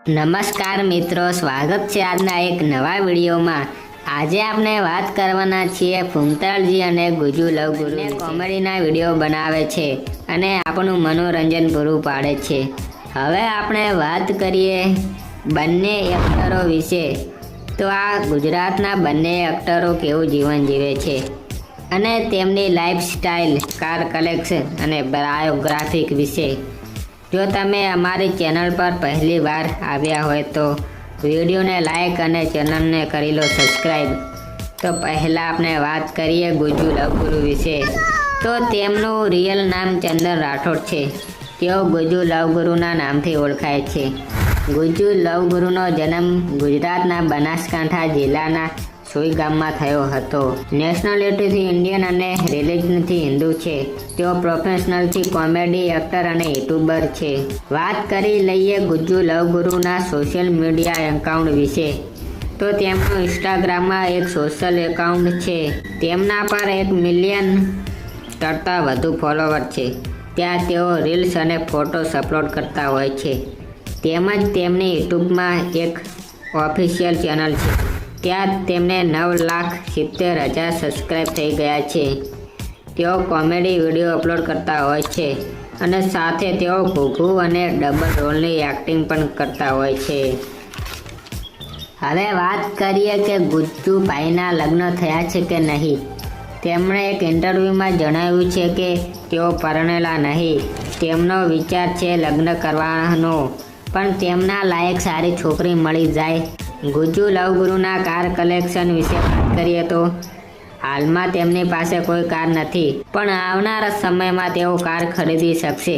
નમસ્કાર મિત્રો, સ્વાગત છે આજના એક નવા વિડીયોમાં। આજે આપણે વાત કરવાના છીએ ફૂમતાળજી અને ગુજુ લવગુરુ કોમેડીના વિડીયો બનાવે છે અને આપણું મનોરંજન પૂરું પાડે છે। હવે આપણે વાત કરીએ બંને એક્ટરો વિશે। તો આ ગુજરાતના બંને એક્ટરો કેવું જીવન જીવે છે અને તેમની લાઈફસ્ટાઈલ, કાર કલેક્શન અને બાયોગ્રાફિક વિશે। જો તમે અમારી ચેનલ પર પહેલી વાર આવ્યા હોય તો વિડીયોને લાઈક અને ચેનલને કરી લો સબસ્ક્રાઈબ। તો પહેલાં આપણે વાત કરીએ ગુજુ લવગુરુ વિશે। તો તેમનું રિયલ નામ ચંદન રાઠોડ છે। તેઓ ગુજુ લવગુરુના નામથી ઓળખાય છે। ગુજુ લવગુરુનો જન્મ ગુજરાતના બનાસકાંઠા જિલ્લાના સોઈ ગામમાં થયો હતો। નેશનાલિટીથી ઇન્ડિયન અને રિલિજનથી હિન્દુ છે। તેઓ પ્રોફેશનલથી કોમેડી એક્ટર અને યુટ્યુબર છે। વાત કરી લઈએ ગુજુ લવગુરુના સોશિયલ મીડિયા એકાઉન્ટ વિશે। તો તેમનું ઇન્સ્ટાગ્રામમાં એક સોશિયલ એકાઉન્ટ છે। તેમના પર 1 મિલિયન કરતાં વધુ ફોલોવર છે। ત્યાં તેઓ રીલ્સ અને ફોટોસ અપલોડ કરતા હોય છે। તેમજ તેમની યુટ્યુબમાં એક ઓફિશિયલ ચેનલ છે। ત્યાં તેમને 9,70,000 સબસ્ક્રાઈબ થઈ ગયા છે। તેઓ કોમેડી વિડીયો અપલોડ કરતા હોય છે અને સાથે તેઓ ઘૂઘુ અને ડબલ રોલની એક્ટિંગ પણ કરતા હોય છે। હવે વાત કરીએ કે ગુજ્જુભાઈના લગ્ન થયા છે કે નહીં। તેમણે એક ઇન્ટરવ્યૂમાં જણાવ્યું છે કે તેઓ પરણેલા નહીં। તેમનો વિચાર છે લગ્ન કરવાનો, પણ તેમના લાયક સારી છોકરી મળી જાય। ગુજુ લવગુરુના કાર કલેક્શન વિશે વાત કરીએ તો હાલમાં તેમની પાસે કોઈ કાર નથી, પણ આવનારા સમયમાં તેઓ કાર ખરીદી શકશે।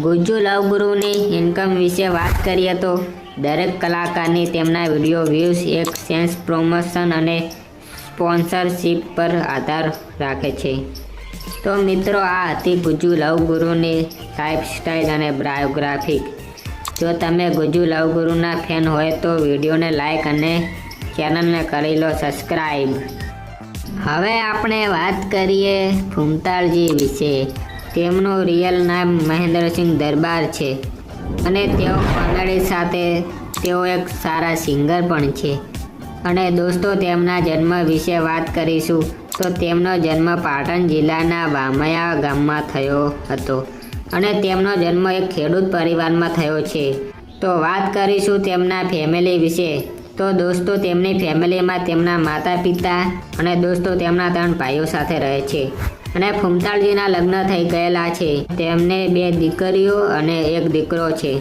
ગુજુ લવગુરુની ઇન્કમ વિશે વાત કરીએ તો દરેક કલાકારની તેમના વિડીયો વ્યૂઝ, એક્સચેન્જ, પ્રમોશન અને સ્પોન્સરશિપ પર આધાર રાખે છે। તો મિત્રો, આ હતી ગુજુ લવગુરુની લાઈફસ્ટાઈલ અને બાયોગ્રાફિક। જો તમે ગુજુ લવગુરુના ફેન હોય તો વિડીયોને લાઈક અને ચેનલને કરી લો સબસ્ક્રાઈબ। હવે આપણે વાત કરીએ ફૂમતાળજી વિશે। તેમનું રિયલ નામ મહેન્દ્રસિંહ દરબાર છે અને તેઓ કોમેડી સાથે તેઓ એક સારા સિંગર પણ છે। અને દોસ્તો, તેમના જન્મ વિશે વાત કરીશું તો તેમનો જન્મ પાટણ જિલ્લાના વામયા ગામમાં થયો હતો અને તેમનો જન્મ એક ખેડૂત પરિવારમાં થયો છે। તો વાત કરીશું તેમના ફેમિલી વિશે। તો દોસ્તો, તેમની ફેમિલીમાં તેમના માતા પિતા અને દોસ્તો તેમના 3 ભાઈઓ સાથે રહે છે અને ફૂમતાળજીના લગ્ન થઈ ગયેલા છે। તેમને 2 દીકરીઓ અને 1 દીકરો છે।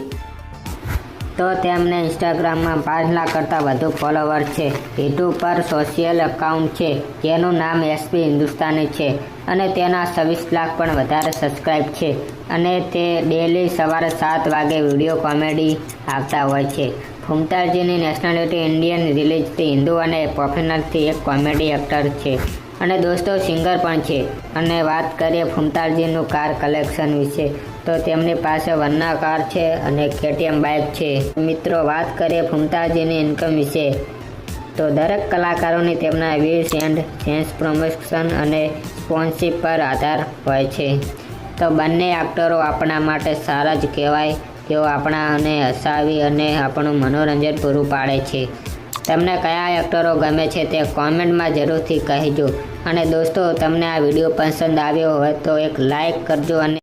તો તેમને ઇન્સ્ટાગ્રામમાં 5 લાખ કરતાં વધુ ફોલોવર છે। યુટ્યુબ પર સોશિયલ એકાઉન્ટ છે જેનું નામ એસપી હિન્દુસ્તાની છે અને તેના 26 લાખ પણ વધારે સબસ્ક્રાઈબ છે અને તે ડેલી સવારે 7 વાગે વિડીયો કોમેડી આવતા હોય છે। ફૂમતાળજીની નેશનાલિટી ઇન્ડિયન, રિલિજનથી હિન્દુ અને પ્રોફેશનલથી એક કોમેડી એક્ટર છે અને દોસ્તો સિંગર પણ છે। અને વાત કરીએ ફૂમતાળજીનું કાર કલેક્શન વિશે તો તેમની પાસે વરના કાર છે અને KTM બાઇક છે। મિત્રો, વાત કરીએ ફૂમતાળજીની ઇન્કમ વિશે તો દરેક કલાકારોની તેમના વ્યૂઝ એન્ડ ચેન્જ, પ્રમોશન અને સ્પોન્સરશિપ પર આધાર હોય છે। તો બંને એક્ટરો આપણા માટે સારા જ કહેવાય। તેઓ આપણાને હસાવી અને આપણું મનોરંજન પૂરું પાડે છે। તમને કયા એક્ટરો ગમે છે તે કોમેન્ટમાં જરૂરથી કહેજો। અને દોસ્તો, તમને આ વિડીયો પસંદ આવ્યો હોય તો એક લાઈક કરજો અને